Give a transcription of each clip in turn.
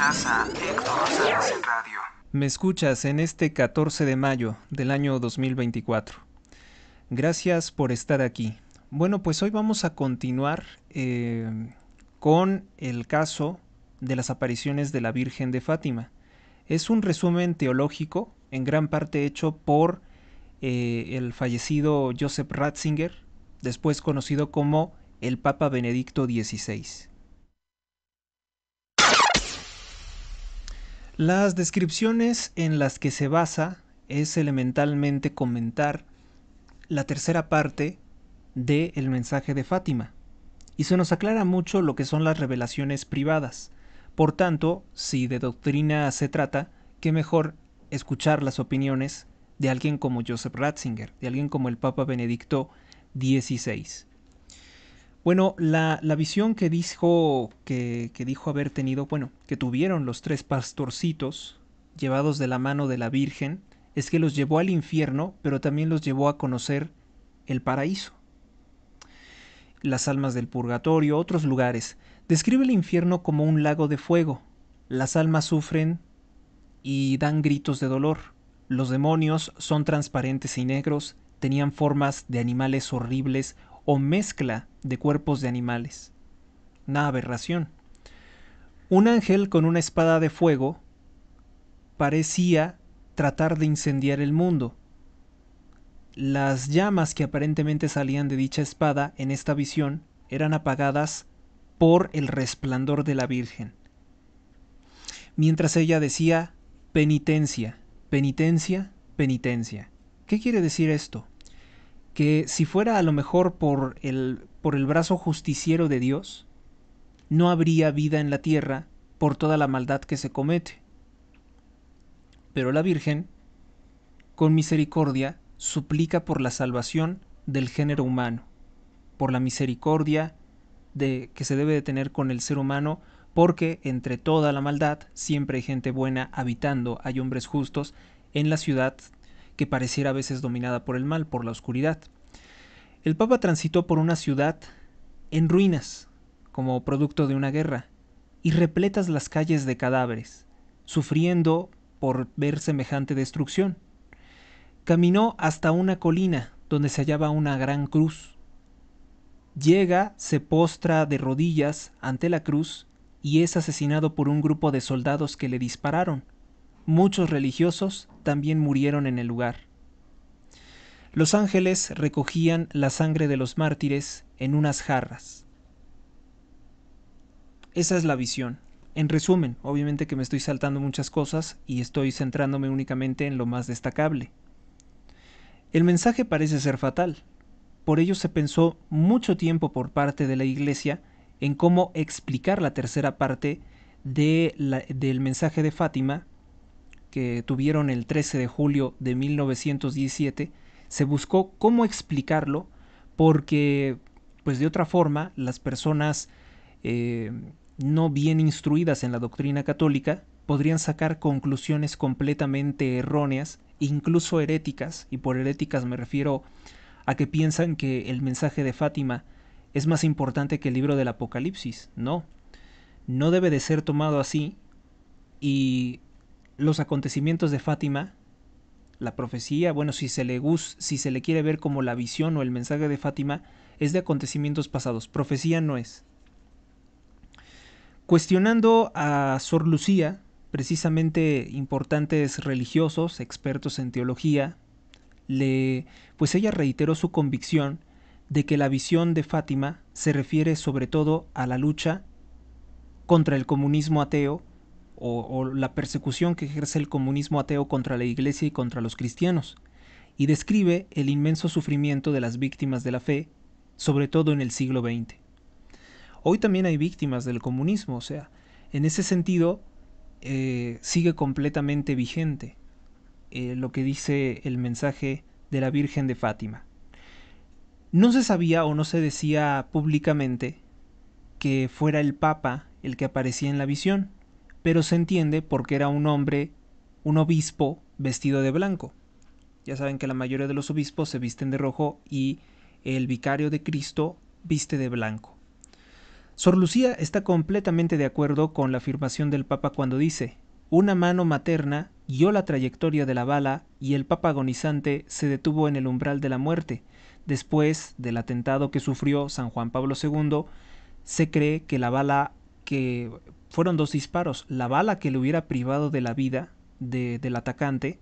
Escuchas a Héctor Rosales en radio. Me escuchas en este 14 de mayo del año 2024. Gracias por estar aquí. Bueno, pues hoy vamos a continuar con el caso de las apariciones de la Virgen de Fátima. Es un resumen teológico, en gran parte hecho por el fallecido Joseph Ratzinger, después conocido como el Papa Benedicto XVI. Las descripciones en las que se basa es elementalmente comentar la tercera parte del mensaje de Fátima, y se nos aclara mucho lo que son las revelaciones privadas. Por tanto, si de doctrina se trata, qué mejor escuchar las opiniones de alguien como Joseph Ratzinger, de alguien como el Papa Benedicto XVI. Bueno, la visión que dijo haber tenido, bueno, que tuvieron los tres pastorcitos llevados de la mano de la Virgen, es que los llevó al infierno, pero también los llevó a conocer el paraíso, las almas del purgatorio, otros lugares. Describe el infierno como un lago de fuego. Las almas sufren y dan gritos de dolor. Los demonios son transparentes y negros, tenían formas de animales horribles o mezcla de cuerpos de animales. Una aberración. Un ángel con una espada de fuego parecía tratar de incendiar el mundo. Las llamas que aparentemente salían de dicha espada en esta visión eran apagadas por el resplandor de la Virgen. Mientras ella decía, penitencia, penitencia, penitencia. ¿Qué quiere decir esto? Que si fuera a lo mejor por el brazo justiciero de Dios, no habría vida en la tierra por toda la maldad que se comete. Pero la Virgen, con misericordia, suplica por la salvación del género humano, por la misericordia que se debe de tener con el ser humano, porque entre toda la maldad siempre hay gente buena habitando, hay hombres justos en la ciudad que pareciera a veces dominada por el mal, por la oscuridad. El Papa transitó por una ciudad en ruinas, como producto de una guerra, y repletas las calles de cadáveres, sufriendo por ver semejante destrucción. Caminó hasta una colina donde se hallaba una gran cruz. Llega, se postra de rodillas ante la cruz y es asesinado por un grupo de soldados que le dispararon. Muchos religiosos también murieron en el lugar. Los ángeles recogían la sangre de los mártires en unas jarras. Esa es la visión. En resumen, obviamente que me estoy saltando muchas cosas y estoy centrándome únicamente en lo más destacable. El mensaje parece ser fatal. Por ello se pensó mucho tiempo por parte de la Iglesia en cómo explicar la tercera parte del mensaje de Fátima, que tuvieron el 13 de julio de 1917. Se buscó cómo explicarlo porque, pues de otra forma, las personas no bien instruidas en la doctrina católica podrían sacar conclusiones completamente erróneas, incluso heréticas, y por heréticas me refiero a que piensan que el mensaje de Fátima es más importante que el libro del Apocalipsis. No, no debe de ser tomado así, y los acontecimientos de Fátima, la profecía, bueno, si se le quiere ver como la visión o el mensaje de Fátima, es de acontecimientos pasados, profecía no es. Cuestionando a Sor Lucía, precisamente importantes religiosos, expertos en teología, pues ella reiteró su convicción de que la visión de Fátima se refiere sobre todo a la lucha contra el comunismo ateo o la persecución que ejerce el comunismo ateo contra la Iglesia y contra los cristianos, y describe el inmenso sufrimiento de las víctimas de la fe, sobre todo en el siglo XX. Hoy también hay víctimas del comunismo, o sea, en ese sentido sigue completamente vigente lo que dice el mensaje de la Virgen de Fátima. No se sabía o no se decía públicamente que fuera el Papa el que aparecía en la visión, pero se entiende porque era un hombre, un obispo vestido de blanco. Ya saben que la mayoría de los obispos se visten de rojo y el vicario de Cristo viste de blanco. Sor Lucía está completamente de acuerdo con la afirmación del Papa cuando dice: una mano materna guió la trayectoria de la bala y el Papa agonizante se detuvo en el umbral de la muerte. Después del atentado que sufrió San Juan Pablo II, se cree que la bala que fueron dos disparos, la bala que le hubiera privado de la vida del atacante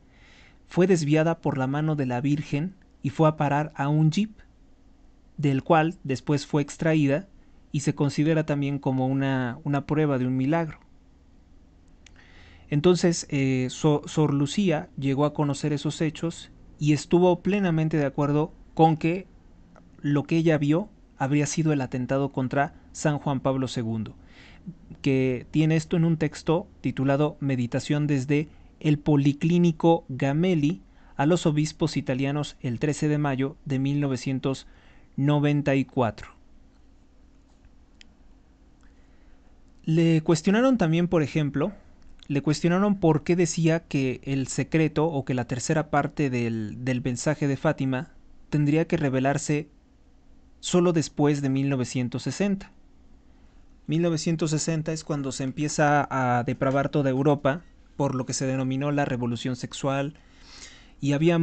fue desviada por la mano de la Virgen y fue a parar a un jeep, del cual después fue extraída y se considera también como una prueba de un milagro. Entonces, Sor Lucía llegó a conocer esos hechos y estuvo plenamente de acuerdo con que lo que ella vio habría sido el atentado contra San Juan Pablo II, que tiene esto en un texto titulado Meditación desde el Policlínico Gamelli a los obispos italianos el 13 de mayo de 1994. Le cuestionaron también, por ejemplo, le cuestionaron por qué decía que el secreto o que la tercera parte del mensaje de Fátima tendría que revelarse solo después de 1960. 1960 es cuando se empieza a depravar toda Europa por lo que se denominó la revolución sexual y había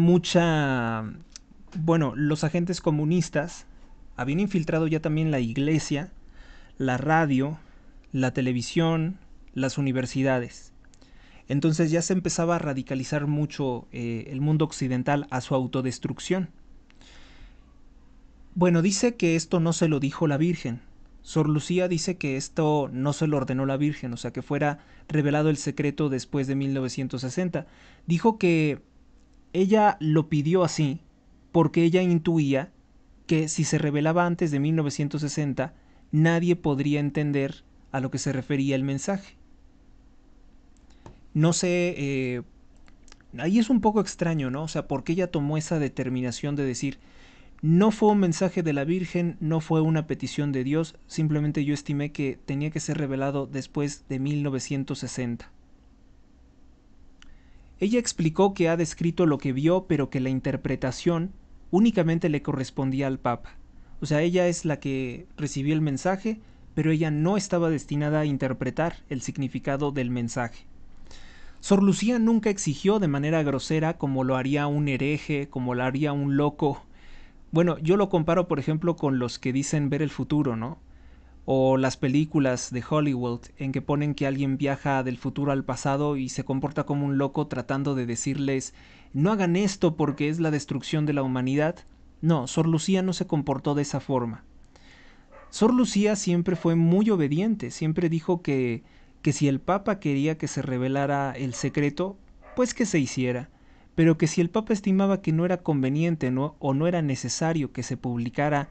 los agentes comunistas habían infiltrado ya también la iglesia, la radio, la televisión, las universidades. Entonces ya se empezaba a radicalizar mucho el mundo occidental a su autodestrucción. Bueno, dice que esto no se lo dijo la Virgen. Sor Lucía dice que esto no se lo ordenó la Virgen, o sea, que fuera revelado el secreto después de 1960. Dijo que ella lo pidió así porque ella intuía que si se revelaba antes de 1960, nadie podría entender a lo que se refería el mensaje. No sé, ahí es un poco extraño, ¿no? O sea, ¿por qué ella tomó esa determinación de decir, no fue un mensaje de la Virgen, no fue una petición de Dios, simplemente yo estimé que tenía que ser revelado después de 1960? Ella explicó que ha descrito lo que vio, pero que la interpretación únicamente le correspondía al Papa. O sea, ella es la que recibió el mensaje, pero ella no estaba destinada a interpretar el significado del mensaje. Sor Lucía nunca exigió de manera grosera como lo haría un hereje, como lo haría un loco. Bueno, yo lo comparo, por ejemplo, con los que dicen ver el futuro, ¿no? O las películas de Hollywood en que ponen que alguien viaja del futuro al pasado y se comporta como un loco tratando de decirles no hagan esto porque es la destrucción de la humanidad. No, Sor Lucía no se comportó de esa forma. Sor Lucía siempre fue muy obediente, siempre dijo que si el Papa quería que se revelara el secreto, pues que se hiciera, pero que si el Papa estimaba que no era conveniente o no era necesario que se publicara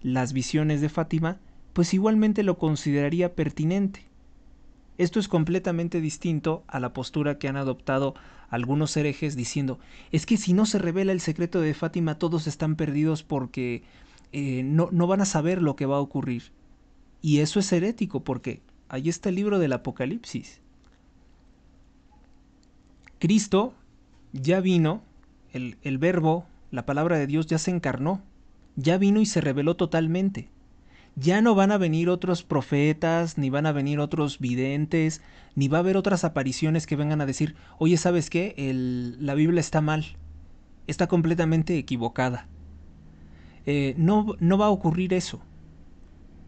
las visiones de Fátima, pues igualmente lo consideraría pertinente. Esto es completamente distinto a la postura que han adoptado algunos herejes diciendo es que si no se revela el secreto de Fátima todos están perdidos porque no van a saber lo que va a ocurrir. Y eso es herético porque ahí está el libro del Apocalipsis. Cristo ya vino, el verbo, la palabra de Dios ya se encarnó, ya vino y se reveló totalmente. Ya no van a venir otros profetas, ni van a venir otros videntes, ni va a haber otras apariciones que vengan a decir, oye, ¿sabes qué? La Biblia está mal, está completamente equivocada. No va a ocurrir eso.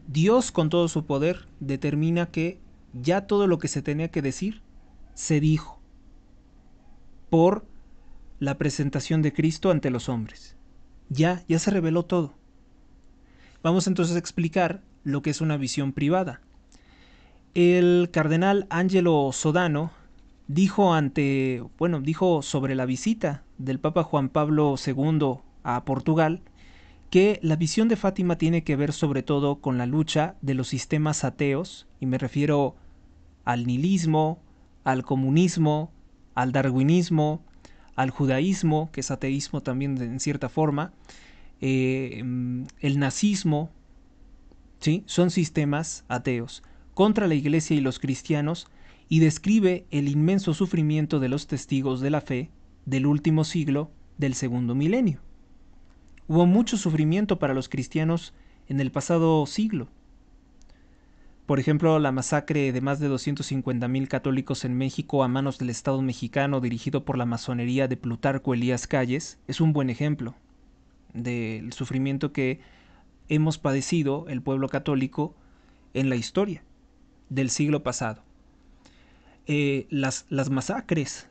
Dios con todo su poder determina que ya todo lo que se tenía que decir se dijo por la presentación de Cristo ante los hombres. Ya se reveló todo. Vamos entonces a explicar lo que es una visión privada. El cardenal Angelo Sodano dijo sobre la visita del Papa Juan Pablo II a Portugal que la visión de Fátima tiene que ver sobre todo con la lucha de los sistemas ateos, y me refiero al nihilismo, al comunismo, al darwinismo, al judaísmo, que es ateísmo también en cierta forma, el nazismo, ¿sí? Son sistemas ateos contra la Iglesia y los cristianos, y describe el inmenso sufrimiento de los testigos de la fe del último siglo del segundo milenio. Hubo mucho sufrimiento para los cristianos en el pasado siglo. Por ejemplo, la masacre de más de 250,000 católicos en México a manos del Estado mexicano dirigido por la masonería de Plutarco Elías Calles es un buen ejemplo del sufrimiento que hemos padecido el pueblo católico en la historia del siglo pasado. Las masacres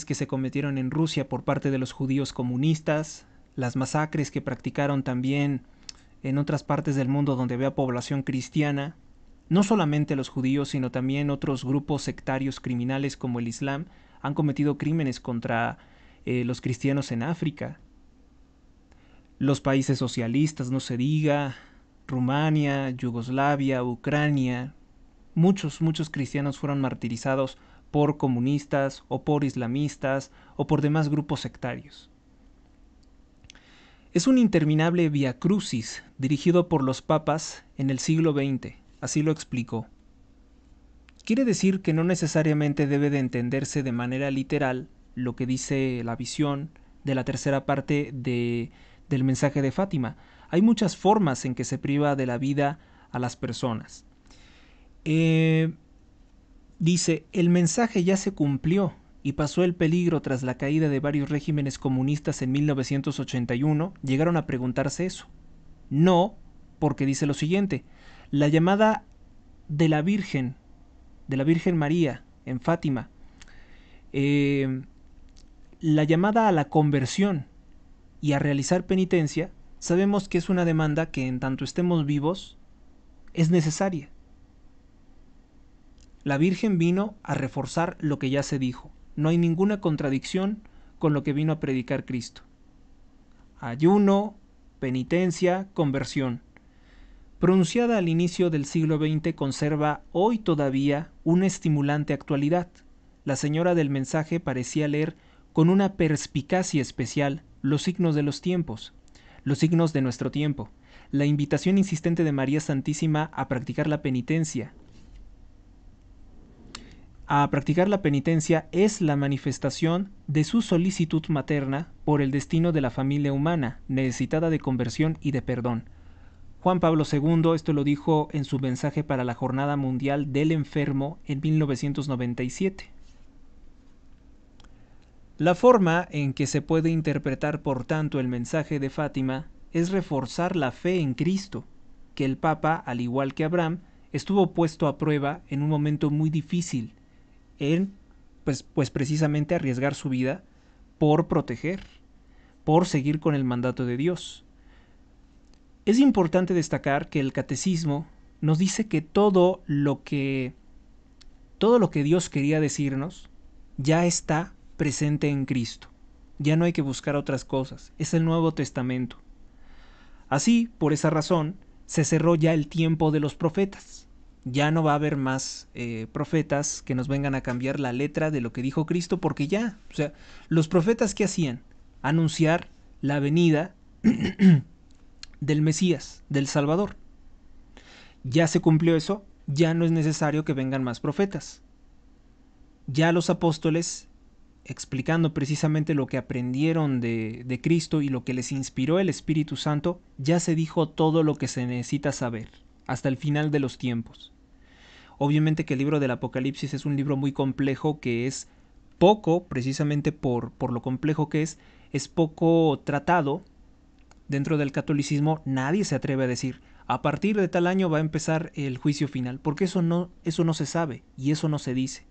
que se cometieron en Rusia por parte de los judíos comunistas, las masacres que practicaron también en otras partes del mundo donde había población cristiana, no solamente los judíos, sino también otros grupos sectarios criminales como el Islam, han cometido crímenes contra los cristianos en África. Los países socialistas, no se diga, Rumania, Yugoslavia, Ucrania, muchos cristianos fueron martirizados por comunistas o por islamistas o por demás grupos sectarios. Es un interminable vía crucis dirigido por los papas en el siglo XX, así lo explicó. Quiere decir que no necesariamente debe de entenderse de manera literal lo que dice la visión de la tercera parte del mensaje de Fátima. Hay muchas formas en que se priva de la vida a las personas. Dice, el mensaje ya se cumplió y pasó el peligro tras la caída de varios regímenes comunistas en 1981. Llegaron a preguntarse eso. No, porque dice lo siguiente, la llamada de la Virgen María en Fátima, la llamada a la conversión y a realizar penitencia, sabemos que es una demanda que en tanto estemos vivos es necesaria. La Virgen vino a reforzar lo que ya se dijo. No hay ninguna contradicción con lo que vino a predicar Cristo. Ayuno, penitencia, conversión. Pronunciada al inicio del siglo XX, conserva hoy todavía una estimulante actualidad. La señora del mensaje parecía leer con una perspicacia especial los signos de los tiempos, los signos de nuestro tiempo, la invitación insistente de María Santísima a practicar la penitencia. A practicar la penitencia es la manifestación de su solicitud materna por el destino de la familia humana, necesitada de conversión y de perdón. Juan Pablo II esto lo dijo en su mensaje para la Jornada Mundial del Enfermo en 1997. La forma en que se puede interpretar, por tanto, el mensaje de Fátima es reforzar la fe en Cristo, que el Papa, al igual que Abraham, estuvo puesto a prueba en un momento muy difícil, en pues precisamente arriesgar su vida por proteger, por seguir con el mandato de Dios. Es importante destacar que el catecismo nos dice que todo lo que Dios quería decirnos ya está presente en Cristo. Ya no hay que buscar otras cosas. Es el Nuevo Testamento. Así, por esa razón, se cerró ya el tiempo de los profetas. Ya no va a haber más profetas que nos vengan a cambiar la letra de lo que dijo Cristo, porque ya, o sea, los profetas, ¿qué hacían? Anunciar la venida del Mesías, del Salvador. Ya se cumplió eso, ya no es necesario que vengan más profetas. Ya los apóstoles, explicando precisamente lo que aprendieron de Cristo y lo que les inspiró el Espíritu Santo, ya se dijo todo lo que se necesita saber, hasta el final de los tiempos. Obviamente que el libro del Apocalipsis es un libro muy complejo que es poco, precisamente por lo complejo que es poco tratado. Dentro del catolicismo nadie se atreve a decir, a partir de tal año va a empezar el juicio final, porque eso no se sabe y eso no se dice.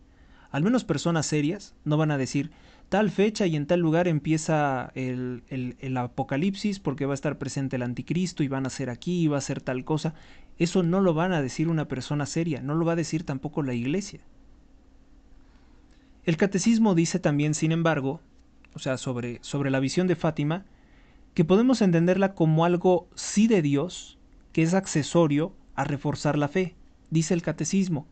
Al menos personas serias no van a decir, tal fecha y en tal lugar empieza el apocalipsis porque va a estar presente el anticristo y van a ser aquí y va a ser tal cosa. Eso no lo van a decir una persona seria, no lo va a decir tampoco la iglesia. El catecismo dice también, sin embargo, o sea, sobre la visión de Fátima, que podemos entenderla como algo sí de Dios, que es accesorio a reforzar la fe, dice el catecismo.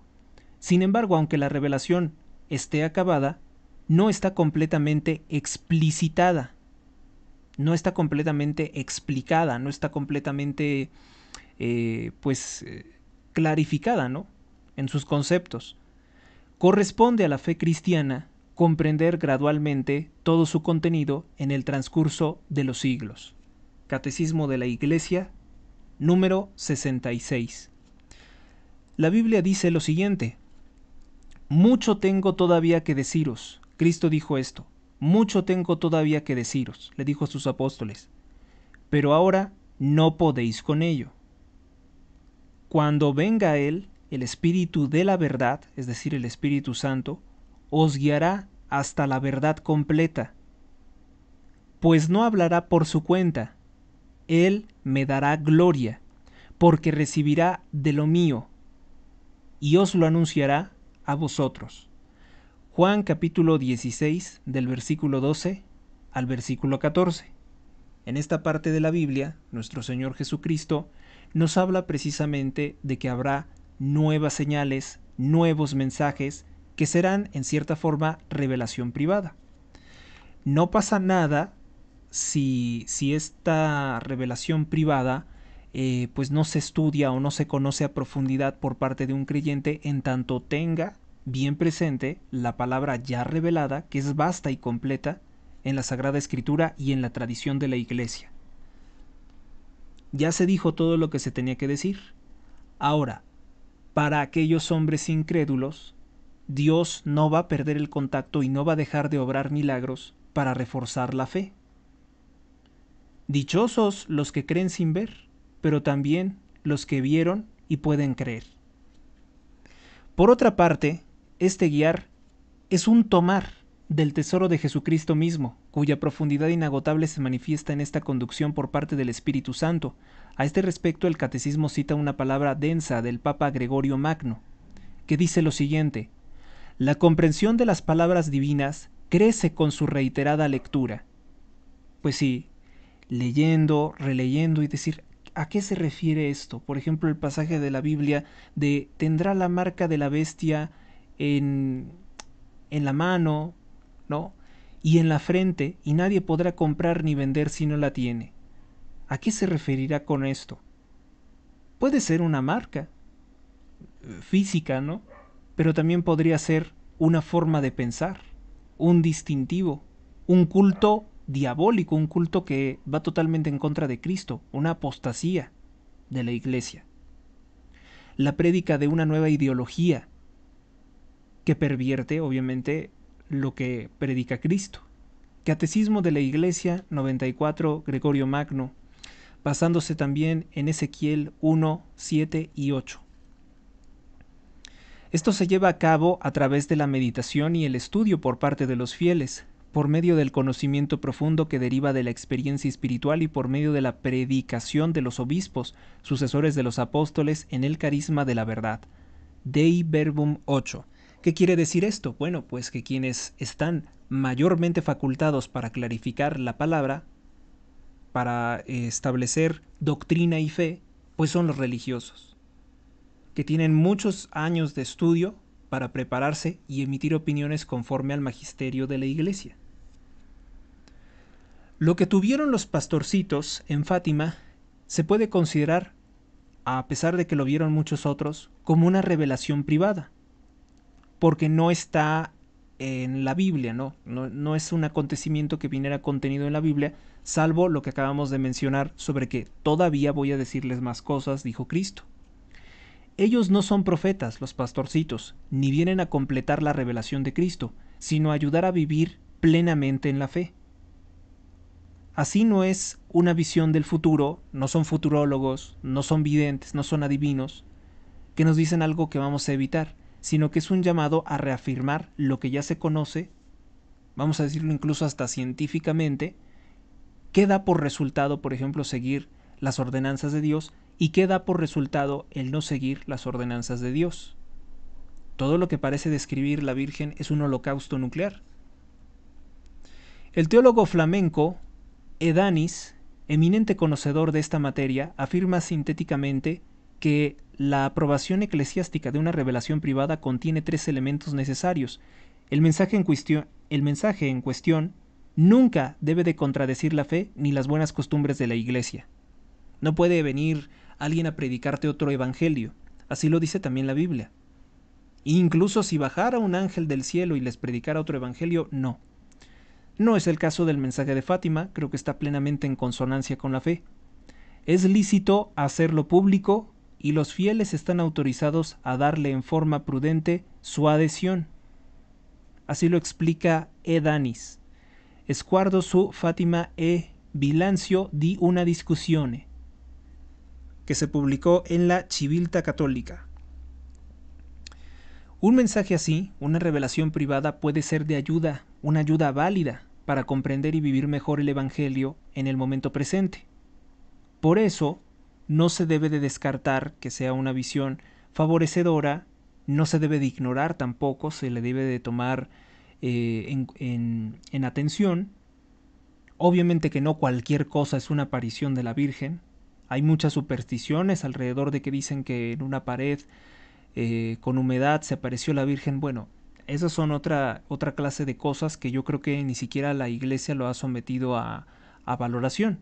Sin embargo, aunque la revelación esté acabada, no está completamente explicitada, no está completamente explicada, no está completamente clarificada, ¿no?, en sus conceptos. Corresponde a la fe cristiana comprender gradualmente todo su contenido en el transcurso de los siglos. Catecismo de la Iglesia, número 66. La Biblia dice lo siguiente: mucho tengo todavía que deciros. Cristo dijo esto: mucho tengo todavía que deciros, le dijo a sus apóstoles, pero ahora no podéis con ello. Cuando venga Él, el Espíritu de la verdad, es decir, el Espíritu Santo, os guiará hasta la verdad completa, pues no hablará por su cuenta, Él me dará gloria, porque recibirá de lo mío, y os lo anunciará a vosotros. Juan capítulo 16, del versículo 12 al versículo 14. En esta parte de la Biblia, nuestro Señor Jesucristo nos habla precisamente de que habrá nuevas señales, nuevos mensajes, que serán en cierta forma revelación privada. No pasa nada si esta revelación privada pues no se estudia o no se conoce a profundidad por parte de un creyente, en tanto tenga bien presente la palabra ya revelada, que es vasta y completa en la Sagrada Escritura y en la tradición de la Iglesia. Ya se dijo todo lo que se tenía que decir. Ahora, para aquellos hombres incrédulos, Dios no va a perder el contacto y no va a dejar de obrar milagros para reforzar la fe. Dichosos los que creen sin ver, pero también los que vieron y pueden creer. Por otra parte, este guiar es un tomar del tesoro de Jesucristo mismo, cuya profundidad inagotable se manifiesta en esta conducción por parte del Espíritu Santo. A este respecto, el Catecismo cita una palabra densa del Papa Gregorio Magno, que dice lo siguiente: la comprensión de las palabras divinas crece con su reiterada lectura. Pues sí, leyendo, releyendo y decir, ¿a qué se refiere esto? Por ejemplo, el pasaje de la Biblia de tendrá la marca de la bestia en la mano, ¿no? Y en la frente, y nadie podrá comprar ni vender si no la tiene. ¿A qué se referirá con esto? Puede ser una marca física, ¿no? Pero también podría ser una forma de pensar, un distintivo, un culto diabólico, un culto que va totalmente en contra de Cristo, una apostasía de la Iglesia. La prédica de una nueva ideología que pervierte, obviamente, lo que predica Cristo. Catecismo de la Iglesia 94, Gregorio Magno, basándose también en Ezequiel 1, 7 y 8. Esto se lleva a cabo a través de la meditación y el estudio por parte de los fieles, por medio del conocimiento profundo que deriva de la experiencia espiritual y por medio de la predicación de los obispos, sucesores de los apóstoles, en el carisma de la verdad. Dei Verbum 8. ¿Qué quiere decir esto? Bueno, pues que quienes están mayormente facultados para clarificar la palabra, para establecer doctrina y fe, pues son los religiosos, que tienen muchos años de estudio para prepararse y emitir opiniones conforme al magisterio de la Iglesia. Lo que tuvieron los pastorcitos en Fátima se puede considerar, a pesar de que lo vieron muchos otros, como una revelación privada, porque no está en la Biblia, no es un acontecimiento que viniera contenido en la Biblia, salvo lo que acabamos de mencionar sobre que todavía voy a decirles más cosas, dijo Cristo. Ellos no son profetas, los pastorcitos, ni vienen a completar la revelación de Cristo, sino a ayudar a vivir plenamente en la fe. Así no es una visión del futuro, no son futurólogos, no son videntes, no son adivinos, que nos dicen algo que vamos a evitar, sino que es un llamado a reafirmar lo que ya se conoce, vamos a decirlo incluso hasta científicamente, que da por resultado, por ejemplo, seguir las ordenanzas de Dios, y que da por resultado el no seguir las ordenanzas de Dios. Todo lo que parece describir la Virgen es un holocausto nuclear. El teólogo flamenco Edanis, eminente conocedor de esta materia, afirma sintéticamente que la aprobación eclesiástica de una revelación privada contiene tres elementos necesarios. El mensaje en cuestión nunca debe de contradecir la fe ni las buenas costumbres de la Iglesia. No puede venir alguien a predicarte otro evangelio. Así lo dice también la Biblia. Incluso si bajara un ángel del cielo y les predicara otro evangelio, no. No es el caso del mensaje de Fátima, creo que está plenamente en consonancia con la fe. Es lícito hacerlo público y los fieles están autorizados a darle en forma prudente su adhesión. Así lo explica Danis. Sguardo su Fatima e bilancio di una discussione, que se publicó en la Civiltà Católica. Un mensaje así, una revelación privada, puede ser de ayuda, una ayuda válida para comprender y vivir mejor el Evangelio en el momento presente. Por eso, no se debe de descartar que sea una visión favorecedora, no se debe de ignorar tampoco, se le debe de tomar en atención. Obviamente que no cualquier cosa es una aparición de la Virgen. Hay muchas supersticiones alrededor de que dicen que en una pared con humedad se apareció la Virgen. Bueno, esas son otra clase de cosas que yo creo que ni siquiera la Iglesia lo ha sometido a valoración.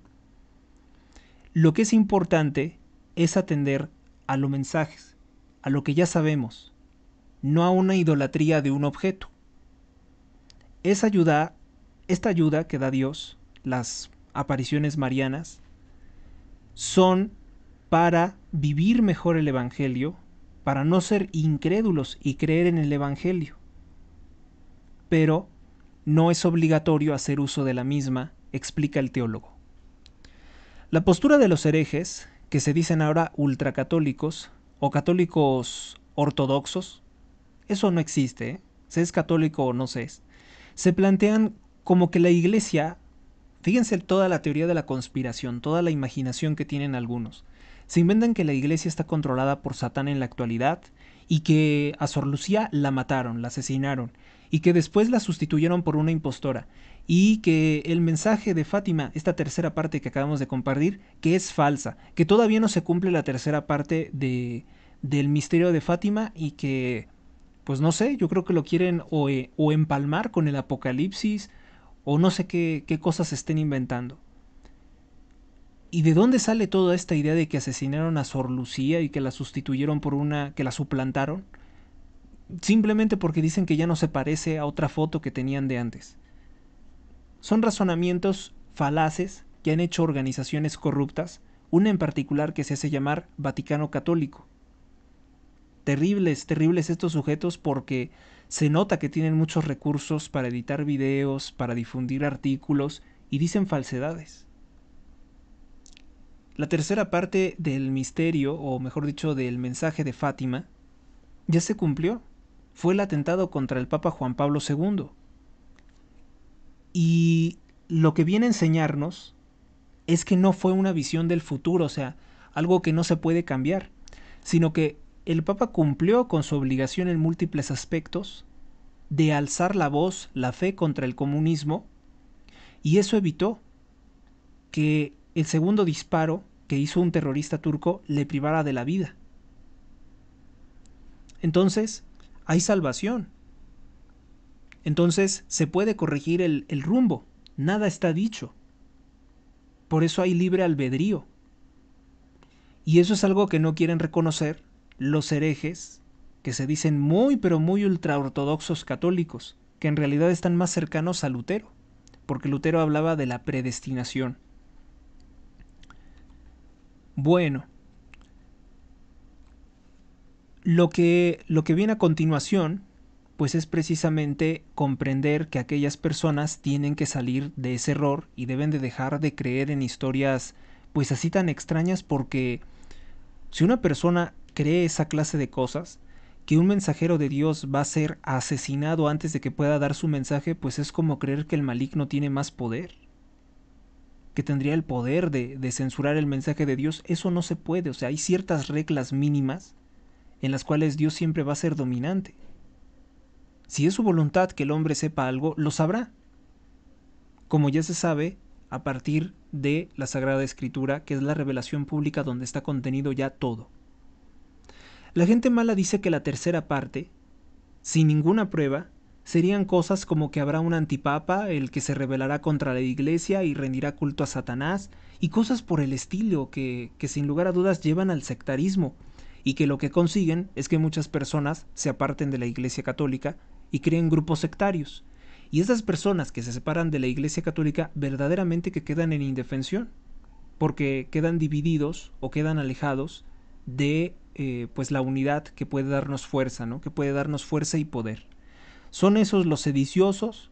Lo que es importante es atender a los mensajes, a lo que ya sabemos, no a una idolatría de un objeto. Esta ayuda que da Dios, las apariciones marianas, son para vivir mejor el Evangelio, para no ser incrédulos y creer en el Evangelio. Pero no es obligatorio hacer uso de la misma, explica el teólogo. La postura de los herejes, que se dicen ahora ultracatólicos o católicos ortodoxos, eso no existe, ¿eh? Se es católico o no se es. Se plantean como que la Iglesia, fíjense toda la teoría de la conspiración, toda la imaginación que tienen algunos. Se inventan que la Iglesia está controlada por Satán en la actualidad y que a Sor Lucía la mataron, la asesinaron y que después la sustituyeron por una impostora y que el mensaje de Fátima, esta tercera parte que acabamos de compartir, que es falsa, que todavía no se cumple la tercera parte del misterio de Fátima y que, pues no sé, yo creo que lo quieren o empalmar con el Apocalipsis o no sé qué cosas estén inventando. ¿Y de dónde sale toda esta idea de que asesinaron a Sor Lucía y que la sustituyeron por una, que la suplantaron? Simplemente porque dicen que ya no se parece a otra foto que tenían de antes. Son razonamientos falaces que han hecho organizaciones corruptas, una en particular que se hace llamar Vaticano Católico. Terribles estos sujetos porque se nota que tienen muchos recursos para editar videos, para difundir artículos y dicen falsedades. La tercera parte del misterio, o mejor dicho, del mensaje de Fátima, ya se cumplió. Fue el atentado contra el Papa Juan Pablo II. Y lo que viene a enseñarnos es que no fue una visión del futuro, o sea, algo que no se puede cambiar, sino que el Papa cumplió con su obligación en múltiples aspectos de alzar la voz, la fe contra el comunismo, y eso evitó que el segundo disparo que hizo un terrorista turco le privara de la vida. Entonces, hay salvación. Entonces, se puede corregir el rumbo. Nada está dicho. Por eso hay libre albedrío. Y eso es algo que no quieren reconocer los herejes, que se dicen muy pero muy ultraortodoxos católicos, que en realidad están más cercanos a Lutero, porque Lutero hablaba de la predestinación. Bueno, lo que viene a continuación, pues es precisamente comprender que aquellas personas tienen que salir de ese error y deben de dejar de creer en historias pues así tan extrañas, porque si una persona cree esa clase de cosas, que un mensajero de Dios va a ser asesinado antes de que pueda dar su mensaje, pues es como creer que el maligno tiene más poder, que tendría el poder de censurar el mensaje de Dios. Eso no se puede, o sea, hay ciertas reglas mínimas en las cuales Dios siempre va a ser dominante. Si es su voluntad que el hombre sepa algo, lo sabrá. Como ya se sabe, a partir de la Sagrada Escritura, que es la revelación pública donde está contenido ya todo. La gente mala dice que la tercera parte, sin ninguna prueba, serían cosas como que habrá un antipapa, el que se rebelará contra la Iglesia y rendirá culto a Satanás, y cosas por el estilo que sin lugar a dudas llevan al sectarismo, y que lo que consiguen es que muchas personas se aparten de la Iglesia Católica y creen grupos sectarios. Y esas personas que se separan de la Iglesia Católica verdaderamente que quedan en indefensión, porque quedan divididos o quedan alejados de pues la unidad que puede darnos fuerza, ¿no? Que puede darnos fuerza y poder. Son esos los sediciosos,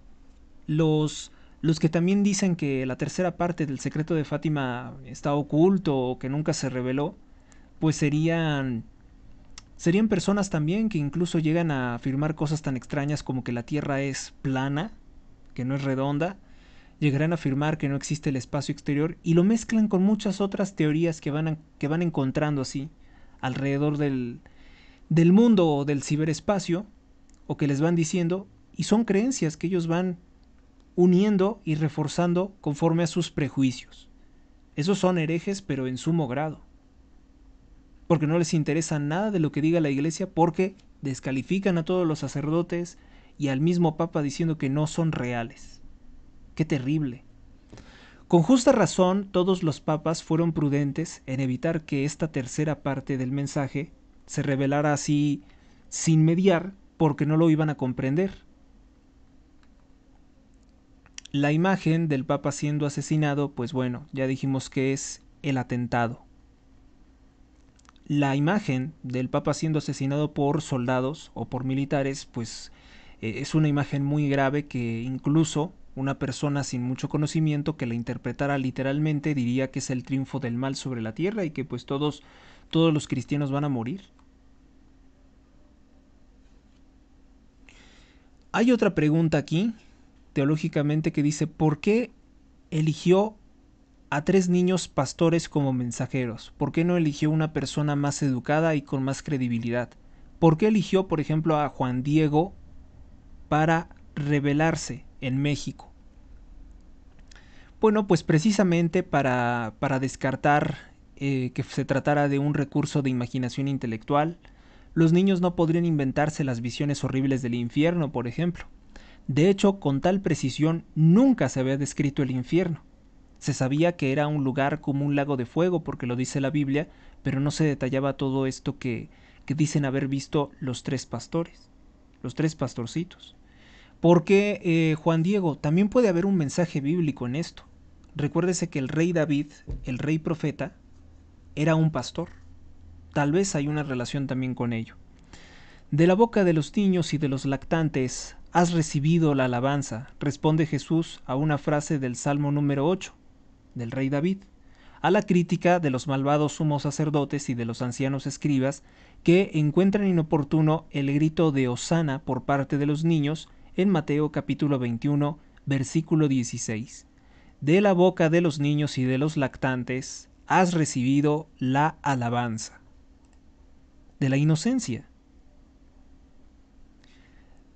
los que también dicen que la tercera parte del secreto de Fátima está oculto o que nunca se reveló, pues serían personas también que incluso llegan a afirmar cosas tan extrañas como que la Tierra es plana, que no es redonda, llegarán a afirmar que no existe el espacio exterior y lo mezclan con muchas otras teorías que van encontrando así alrededor del mundo o del ciberespacio, o que les van diciendo, y son creencias que ellos van uniendo y reforzando conforme a sus prejuicios. Esos son herejes, pero en sumo grado, porque no les interesa nada de lo que diga la iglesia, porque descalifican a todos los sacerdotes y al mismo papa diciendo que no son reales. ¡Qué terrible! Con justa razón, todos los papas fueron prudentes en evitar que esta tercera parte del mensaje se revelara así sin mediar, porque no lo iban a comprender. La imagen del papa siendo asesinado, pues bueno, ya dijimos que es el atentado. La imagen del papa siendo asesinado por soldados o por militares, pues es una imagen muy grave que incluso una persona sin mucho conocimiento que la interpretara literalmente diría que es el triunfo del mal sobre la tierra y que pues todos los cristianos van a morir. Hay otra pregunta aquí, teológicamente, que dice, ¿por qué eligió a 3 niños pastores como mensajeros? ¿Por qué no eligió una persona más educada y con más credibilidad? ¿Por qué eligió, por ejemplo, a Juan Diego para revelarse en México? Bueno, pues precisamente para descartar que se tratara de un recurso de imaginación intelectual. Los niños no podrían inventarse las visiones horribles del infierno, por ejemplo. De hecho, con tal precisión nunca se había descrito el infierno. Se sabía que era un lugar como un lago de fuego, porque lo dice la Biblia, pero no se detallaba todo esto que dicen haber visto los 3 pastores, los 3 pastorcitos. Porque Juan Diego, también puede haber un mensaje bíblico en esto. Recuérdese que el rey David, el rey profeta, era un pastor. Tal vez hay una relación también con ello. De la boca de los niños y de los lactantes has recibido la alabanza, responde Jesús a una frase del Salmo número 8, del rey David, a la crítica de los malvados sumos sacerdotes y de los ancianos escribas que encuentran inoportuno el grito de Hosana por parte de los niños en Mateo capítulo 21, versículo 16. De la boca de los niños y de los lactantes has recibido la alabanza. De la inocencia.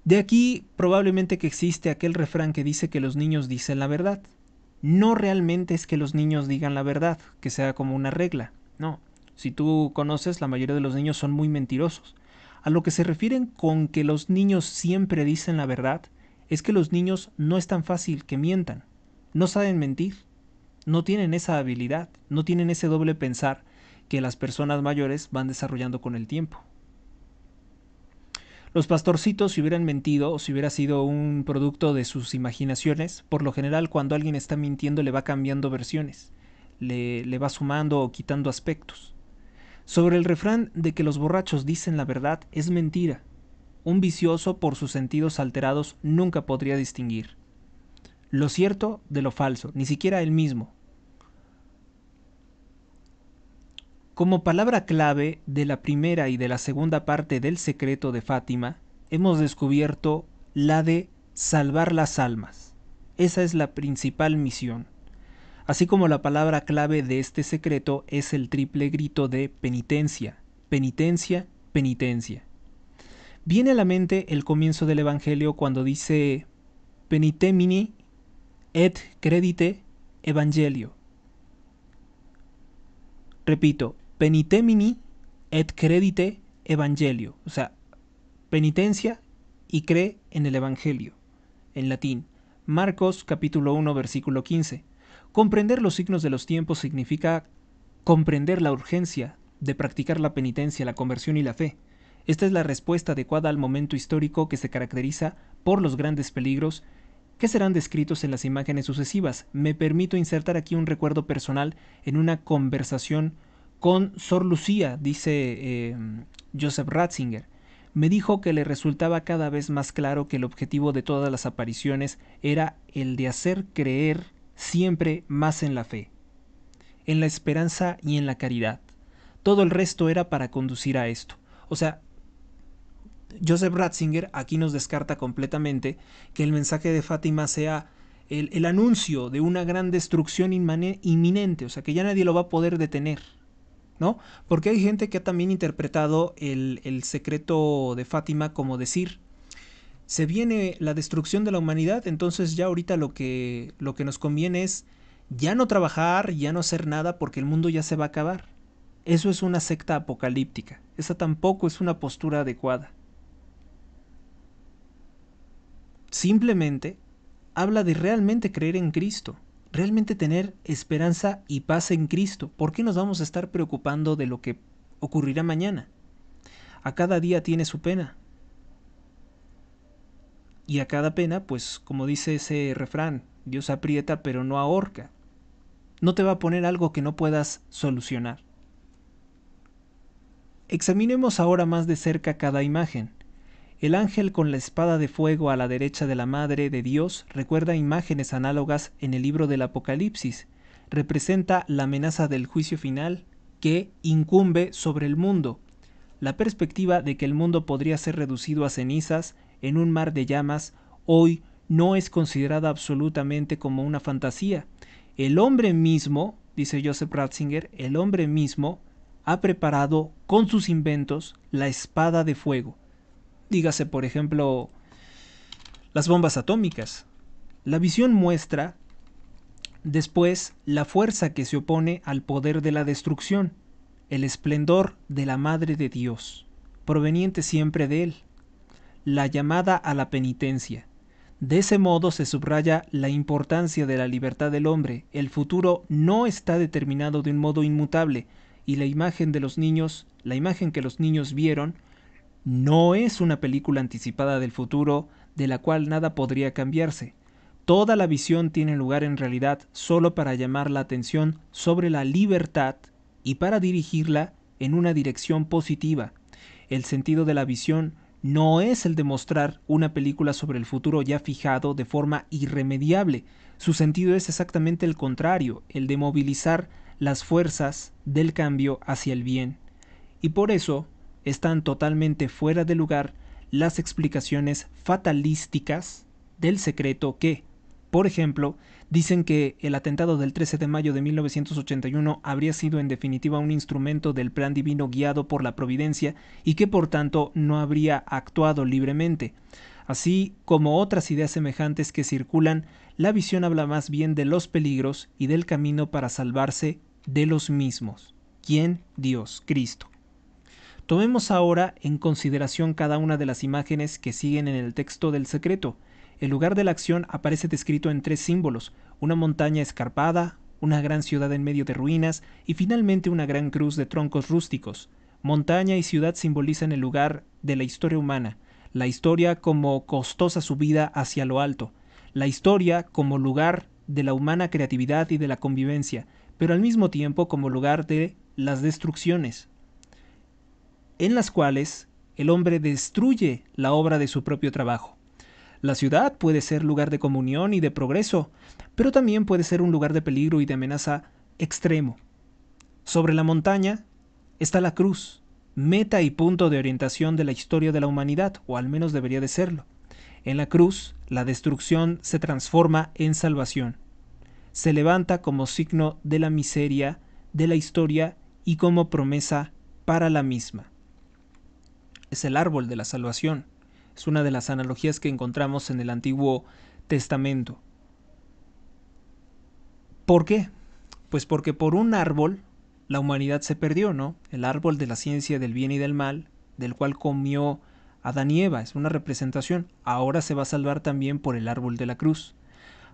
De aquí probablemente que existe aquel refrán que dice que los niños dicen la verdad. No realmente es que los niños digan la verdad, que sea como una regla. No, si tú conoces, la mayoría de los niños son muy mentirosos. A lo que se refieren con que los niños siempre dicen la verdad, es que los niños no es tan fácil que mientan. No saben mentir. No tienen esa habilidad, no tienen ese doble pensar que las personas mayores van desarrollando con el tiempo. Los pastorcitos, si hubieran mentido o si hubiera sido un producto de sus imaginaciones, por lo general cuando alguien está mintiendo le va cambiando versiones, le va sumando o quitando aspectos. Sobre el refrán de que los borrachos dicen la verdad, es mentira. Un vicioso por sus sentidos alterados nunca podría distinguir lo cierto de lo falso, ni siquiera él mismo. Como palabra clave de la primera y de la segunda parte del secreto de Fátima, hemos descubierto la de salvar las almas. Esa es la principal misión. Así como la palabra clave de este secreto es el triple grito de penitencia, penitencia, penitencia. Viene a la mente el comienzo del Evangelio cuando dice penitemini et credite evangelio. Repito, penitemini et credite evangelio, o sea, penitencia y cree en el evangelio, en latín. Marcos capítulo 1 versículo 15. Comprender los signos de los tiempos significa comprender la urgencia de practicar la penitencia, la conversión y la fe. Esta es la respuesta adecuada al momento histórico que se caracteriza por los grandes peligros que serán descritos en las imágenes sucesivas. Me permito insertar aquí un recuerdo personal en una conversación con Sor Lucía, dice Joseph Ratzinger. Me dijo que le resultaba cada vez más claro que el objetivo de todas las apariciones era el de hacer creer siempre más en la fe, en la esperanza y en la caridad. Todo el resto era para conducir a esto. O sea, Joseph Ratzinger aquí nos descarta completamente que el mensaje de Fátima sea el anuncio de una gran destrucción inminente, o sea, que ya nadie lo va a poder detener, ¿no? Porque hay gente que ha también interpretado el secreto de Fátima como decir, se viene la destrucción de la humanidad, entonces ya ahorita lo que nos conviene es ya no trabajar, ya no hacer nada porque el mundo ya se va a acabar. Eso es una secta apocalíptica. Esa tampoco es una postura adecuada. Simplemente habla de realmente creer en Cristo, realmente tener esperanza y paz en Cristo. ¿Por qué nos vamos a estar preocupando de lo que ocurrirá mañana? A cada día tiene su pena. Y a cada pena, pues como dice ese refrán, Dios aprieta pero no ahorca. No te va a poner algo que no puedas solucionar. Examinemos ahora más de cerca cada imagen. El ángel con la espada de fuego a la derecha de la Madre de Dios recuerda imágenes análogas en el libro del Apocalipsis. Representa la amenaza del juicio final que incumbe sobre el mundo. La perspectiva de que el mundo podría ser reducido a cenizas en un mar de llamas hoy no es considerada absolutamente como una fantasía. El hombre mismo, dice Joseph Ratzinger, el hombre mismo ha preparado con sus inventos la espada de fuego. Dígase, por ejemplo, las bombas atómicas. La visión muestra después la fuerza que se opone al poder de la destrucción, el esplendor de la Madre de Dios, proveniente siempre de Él, la llamada a la penitencia. De ese modo se subraya la importancia de la libertad del hombre. El futuro no está determinado de un modo inmutable, y la imagen de los niños, la imagen que los niños vieron, no es una película anticipada del futuro de la cual nada podría cambiarse. Toda la visión tiene lugar en realidad solo para llamar la atención sobre la libertad y para dirigirla en una dirección positiva. El sentido de la visión no es el de mostrar una película sobre el futuro ya fijado de forma irremediable. Su sentido es exactamente el contrario, el de movilizar las fuerzas del cambio hacia el bien. Y por eso están totalmente fuera de lugar las explicaciones fatalísticas del secreto que, por ejemplo, dicen que el atentado del 13 de mayo de 1981 habría sido en definitiva un instrumento del plan divino guiado por la providencia y que por tanto no habría actuado libremente. Así como otras ideas semejantes que circulan, la visión habla más bien de los peligros y del camino para salvarse de los mismos. ¿Quién? Dios, Cristo. Tomemos ahora en consideración cada una de las imágenes que siguen en el texto del secreto. El lugar de la acción aparece descrito en 3 símbolos: una montaña escarpada, una gran ciudad en medio de ruinas y finalmente una gran cruz de troncos rústicos. Montaña y ciudad simbolizan el lugar de la historia humana, la historia como costosa subida hacia lo alto, la historia como lugar de la humana creatividad y de la convivencia, pero al mismo tiempo como lugar de las destrucciones, en las cuales el hombre destruye la obra de su propio trabajo. La ciudad puede ser lugar de comunión y de progreso, pero también puede ser un lugar de peligro y de amenaza extremo. Sobre la montaña está la cruz, meta y punto de orientación de la historia de la humanidad, o al menos debería de serlo. En la cruz, la destrucción se transforma en salvación. Se levanta como signo de la miseria de la historia y como promesa para la misma. Es el árbol de la salvación. Es una de las analogías que encontramos en el Antiguo Testamento. ¿Por qué? Pues porque por un árbol la humanidad se perdió, ¿no? El árbol de la ciencia del bien y del mal, del cual comió Adán y Eva, es una representación. Ahora se va a salvar también por el árbol de la cruz.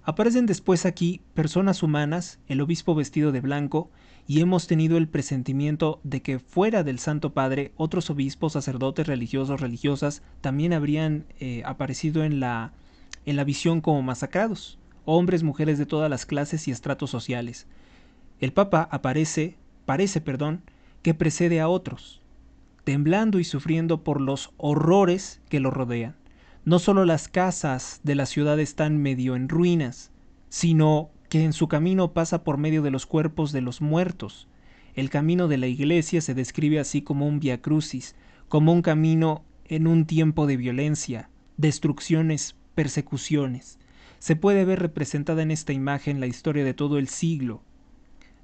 Aparecen después aquí personas humanas, el obispo vestido de blanco, y hemos tenido el presentimiento de que fuera del Santo Padre, otros obispos, sacerdotes, religiosos, religiosas, también habrían aparecido en la visión como masacrados, hombres, mujeres de todas las clases y estratos sociales. El Papa aparece que precede a otros, temblando y sufriendo por los horrores que lo rodean. No solo las casas de la ciudad están medio en ruinas, sino que en su camino pasa por medio de los cuerpos de los muertos. El camino de la iglesia se describe así como un vía crucis, como un camino en un tiempo de violencia, destrucciones, persecuciones. Se puede ver representada en esta imagen la historia de todo el siglo.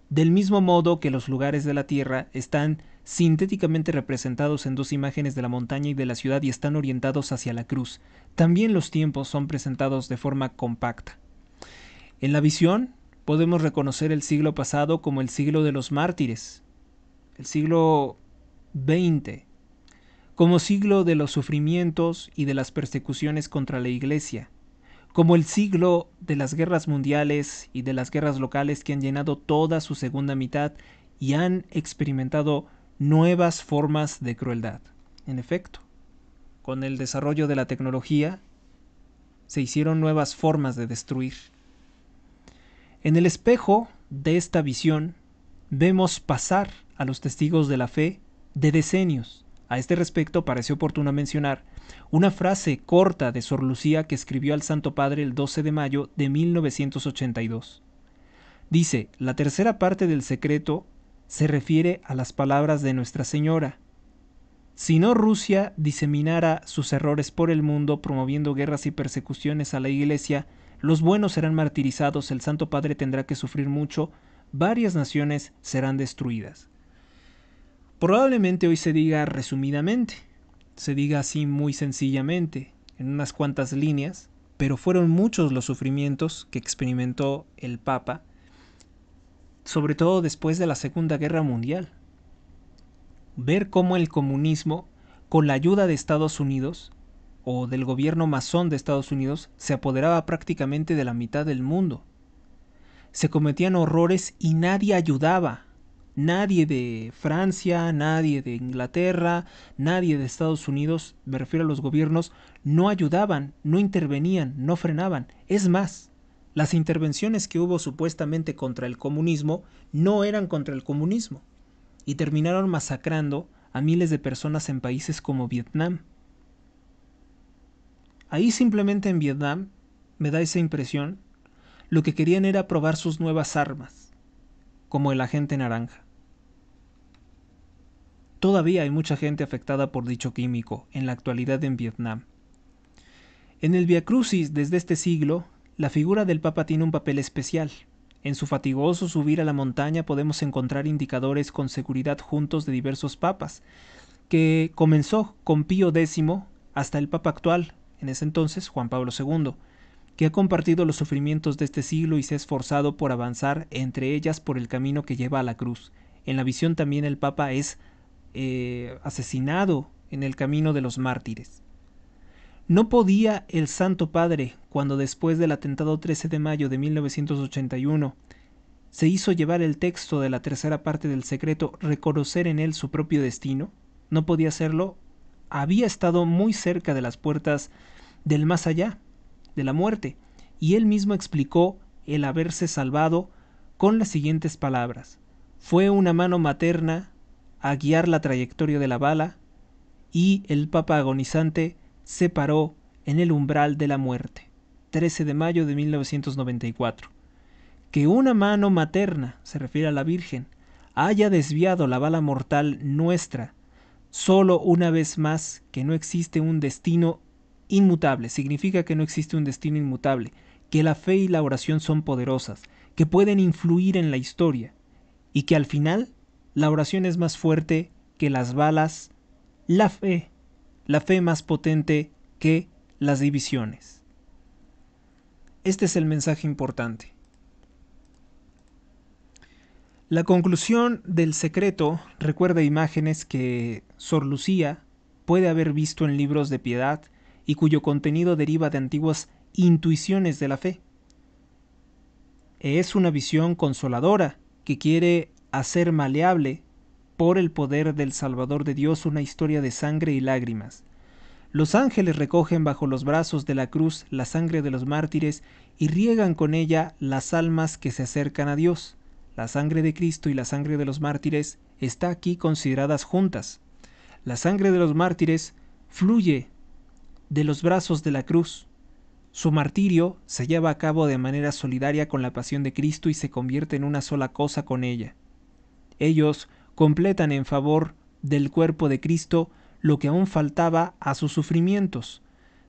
Del mismo modo que los lugares de la tierra están sintéticamente representados en dos imágenes de la montaña y de la ciudad y están orientados hacia la cruz, también los tiempos son presentados de forma compacta. En la visión podemos reconocer el siglo pasado como el siglo de los mártires, el siglo XX, como siglo de los sufrimientos y de las persecuciones contra la Iglesia, como el siglo de las guerras mundiales y de las guerras locales que han llenado toda su segunda mitad y han experimentado nuevas formas de crueldad. En efecto, con el desarrollo de la tecnología se hicieron nuevas formas de destruir. En el espejo de esta visión vemos pasar a los testigos de la fe de decenios. A este respecto parece oportuno mencionar una frase corta de Sor Lucía que escribió al Santo Padre el 12 de mayo de 1982. Dice: la tercera parte del secreto se refiere a las palabras de Nuestra Señora. Si no Rusia diseminara sus errores por el mundo, promoviendo guerras y persecuciones a la Iglesia, los buenos serán martirizados, el Santo Padre tendrá que sufrir mucho, varias naciones serán destruidas. Probablemente hoy se diga resumidamente, se diga así muy sencillamente, en unas cuantas líneas, pero fueron muchos los sufrimientos que experimentó el Papa, sobre todo después de la Segunda Guerra Mundial. Ver cómo el comunismo, con la ayuda de Estados Unidos, o del gobierno masón de Estados Unidos, se apoderaba prácticamente de la mitad del mundo. Se cometían horrores y nadie ayudaba. Nadie de Francia, nadie de Inglaterra, nadie de Estados Unidos, me refiero a los gobiernos, no ayudaban, no intervenían, no frenaban. Es más, las intervenciones que hubo supuestamente contra el comunismo no eran contra el comunismo y terminaron masacrando a miles de personas en países como Vietnam. Ahí simplemente en Vietnam, me da esa impresión, lo que querían era probar sus nuevas armas, como el agente naranja. Todavía hay mucha gente afectada por dicho químico en la actualidad en Vietnam. En el Via Crucis desde este siglo, la figura del Papa tiene un papel especial. En su fatigoso subir a la montaña podemos encontrar indicadores con seguridad juntos de diversos papas, que comenzó con Pío X hasta el Papa actual, en ese entonces Juan Pablo II, que ha compartido los sufrimientos de este siglo y se ha esforzado por avanzar entre ellas por el camino que lleva a la cruz. En la visión también el Papa es asesinado en el camino de los mártires. No podía el Santo Padre, cuando después del atentado 13 de mayo de 1981 se hizo llevar el texto de la tercera parte del secreto, reconocer en él su propio destino. No podía hacerlo. Había estado muy cerca de las puertas del más allá, de la muerte, y él mismo explicó el haberse salvado con las siguientes palabras: fue una mano materna a guiar la trayectoria de la bala, y el Papa agonizante se paró en el umbral de la muerte. 13 de mayo de 1994. Que una mano materna, se refiere a la Virgen, haya desviado la bala mortal nuestra, solo una vez más que no existe un destino inmutable, significa que no existe un destino inmutable, que la fe y la oración son poderosas, que pueden influir en la historia, y que al final la oración es más fuerte que las balas, la fe más potente que las divisiones. Este es el mensaje importante. La conclusión del secreto recuerda imágenes que Sor Lucía puede haber visto en libros de piedad y cuyo contenido deriva de antiguas intuiciones de la fe. Es una visión consoladora que quiere hacer maleable por el poder del Salvador de Dios una historia de sangre y lágrimas. Los ángeles recogen bajo los brazos de la cruz la sangre de los mártires y riegan con ella las almas que se acercan a Dios. la sangre de Cristo y la sangre de los mártires, está aquí consideradas juntas. La sangre de los mártires fluye de los brazos de la cruz. Su martirio se lleva a cabo de manera solidaria con la pasión de Cristo y se convierte en una sola cosa con ella. Ellos completan en favor del cuerpo de Cristo lo que aún faltaba a sus sufrimientos.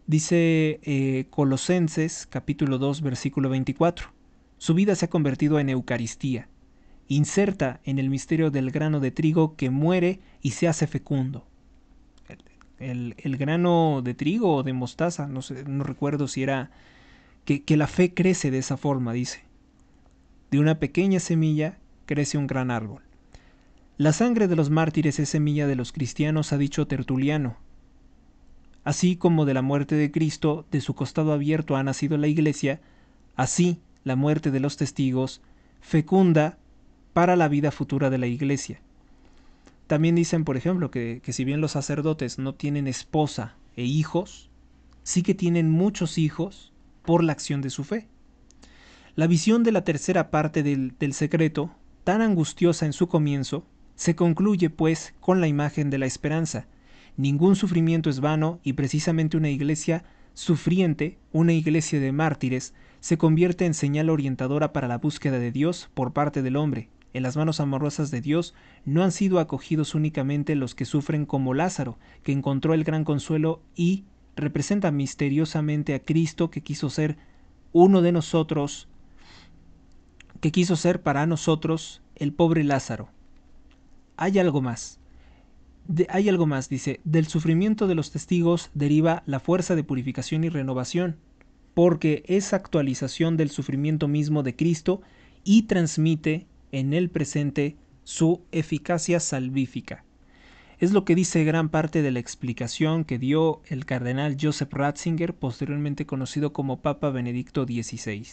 Dice Colosenses capítulo 2 versículo 24. Su vida se ha convertido en Eucaristía, inserta en el misterio del grano de trigo que muere y se hace fecundo. El grano de trigo o de mostaza, no recuerdo si era que la fe crece de esa forma, dice. De una pequeña semilla crece un gran árbol. La sangre de los mártires es semilla de los cristianos, ha dicho Tertuliano. Así como de la muerte de Cristo, de su costado abierto ha nacido la Iglesia, así la muerte de los testigos fecunda para la vida futura de la Iglesia. También dicen, por ejemplo, que si bien los sacerdotes no tienen esposa e hijos, sí que tienen muchos hijos por la acción de su fe. La visión de la tercera parte del secreto, tan angustiosa en su comienzo, se concluye, pues, con la imagen de la esperanza. Ningún sufrimiento es vano y precisamente una iglesia sufriente, una iglesia de mártires, se convierte en señal orientadora para la búsqueda de Dios por parte del hombre. En las manos amorosas de Dios no han sido acogidos únicamente los que sufren como Lázaro, que encontró el gran consuelo y representa misteriosamente a Cristo que quiso ser uno de nosotros, que quiso ser para nosotros el pobre Lázaro. Hay algo más, dice, del sufrimiento de los testigos deriva la fuerza de purificación y renovación, porque es actualización del sufrimiento mismo de Cristo y transmite en el presente su eficacia salvífica. Es lo que dice gran parte de la explicación que dio el cardenal Joseph Ratzinger, posteriormente conocido como Papa Benedicto XVI.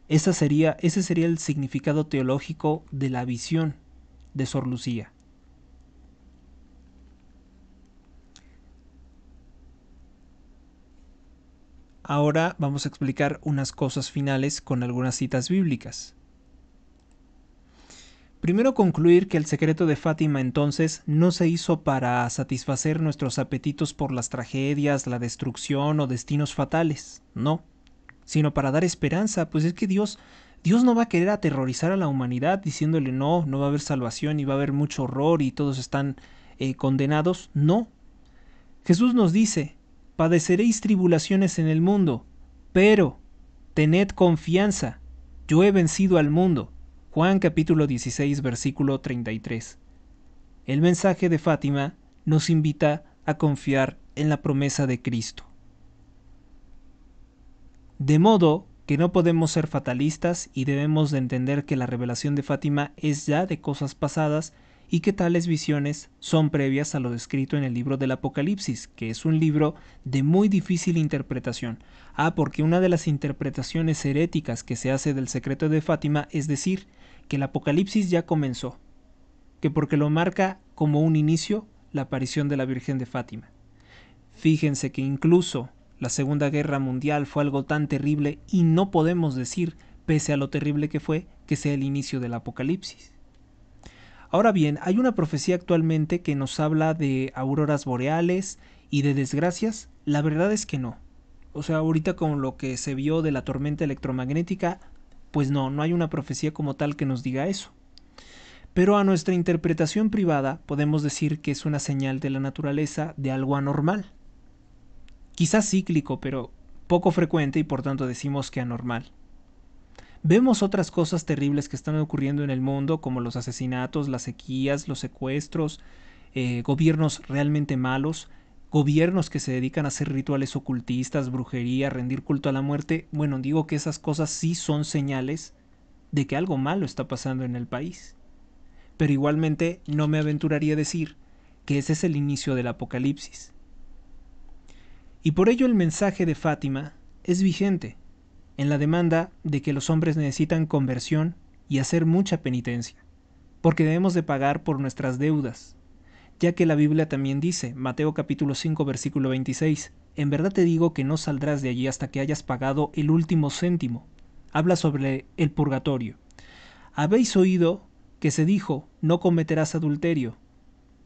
Ese sería el significado teológico de la visión de Sor Lucía. Ahora vamos a explicar unas cosas finales con algunas citas bíblicas. Primero, concluir que el secreto de Fátima entonces no se hizo para satisfacer nuestros apetitos por las tragedias, la destrucción o destinos fatales, no, sino para dar esperanza, pues es que Dios no va a querer aterrorizar a la humanidad diciéndole no va a haber salvación y va a haber mucho horror y todos están condenados, no. Jesús nos dice, padeceréis tribulaciones en el mundo, pero tened confianza, yo he vencido al mundo. Juan capítulo 16 versículo 33. El mensaje de Fátima nos invita a confiar en la promesa de Cristo. De modo que no podemos ser fatalistas y debemos de entender que la revelación de Fátima es ya de cosas pasadas y que tales visiones son previas a lo descrito en el libro del Apocalipsis, que es un libro de muy difícil interpretación. Porque una de las interpretaciones heréticas que se hace del secreto de Fátima es decir, que el Apocalipsis ya comenzó, que porque lo marca como un inicio la aparición de la Virgen de Fátima. Fíjense que incluso la Segunda Guerra Mundial fue algo tan terrible y no podemos decir, pese a lo terrible que fue, que sea el inicio del Apocalipsis. Ahora bien, hay una profecía actualmente que nos habla de auroras boreales y de desgracias. La verdad es que no. O sea, ahorita con lo que se vio de la tormenta electromagnética, pues no hay una profecía como tal que nos diga eso. Pero a nuestra interpretación privada podemos decir que es una señal de la naturaleza de algo anormal. Quizás cíclico, pero poco frecuente y por tanto decimos que anormal. Vemos otras cosas terribles que están ocurriendo en el mundo, como los asesinatos, las sequías, los secuestros, gobiernos realmente malos, gobiernos que se dedican a hacer rituales ocultistas, brujería, rendir culto a la muerte. Bueno, digo que esas cosas sí son señales de que algo malo está pasando en el país. Pero igualmente no me aventuraría a decir que ese es el inicio del Apocalipsis. Y por ello el mensaje de Fátima es vigente en la demanda de que los hombres necesitan conversión y hacer mucha penitencia, porque debemos de pagar por nuestras deudas, ya que la Biblia también dice, Mateo capítulo 5 versículo 26, en verdad te digo que no saldrás de allí hasta que hayas pagado el último céntimo. Habla sobre el purgatorio. Habéis oído que se dijo, no cometerás adulterio.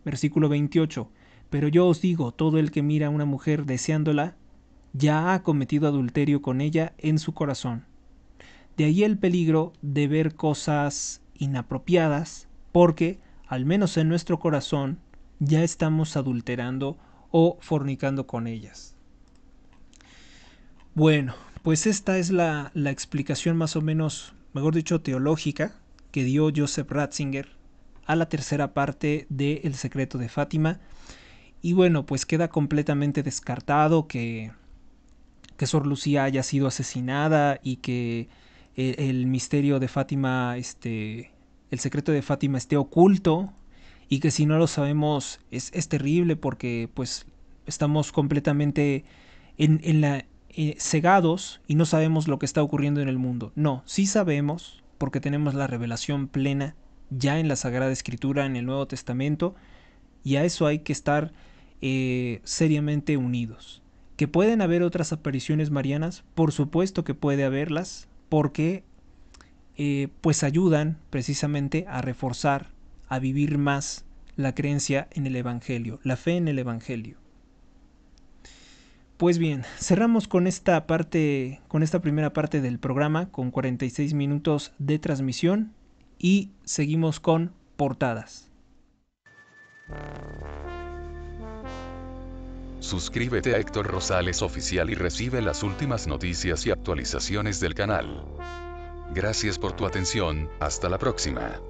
Versículo 28. Pero yo os digo, todo el que mira a una mujer deseándola, ya ha cometido adulterio con ella en su corazón. De ahí el peligro de ver cosas inapropiadas, porque, al menos en nuestro corazón, ya estamos adulterando o fornicando con ellas. Bueno, pues esta es la explicación más o menos, mejor dicho, teológica que dio Joseph Ratzinger a la tercera parte de El secreto de Fátima. Y bueno, pues queda completamente descartado que Sor Lucía haya sido asesinada y que el misterio de Fátima, el secreto de Fátima esté oculto, y que si no lo sabemos es terrible, porque pues estamos completamente en la cegados y no sabemos lo que está ocurriendo en el mundo. No, sí sabemos, porque tenemos la revelación plena ya en la Sagrada Escritura, en el Nuevo Testamento, y a eso hay que estar seriamente unidos. ¿Que pueden haber otras apariciones marianas? Por supuesto que puede haberlas, porque pues ayudan precisamente a reforzar, a vivir más la creencia en el Evangelio, la fe en el Evangelio. Pues bien, cerramos con esta primera parte del programa, con 46 minutos de transmisión, y seguimos con portadas. Suscríbete a Héctor Rosales Oficial y recibe las últimas noticias y actualizaciones del canal. Gracias por tu atención, hasta la próxima.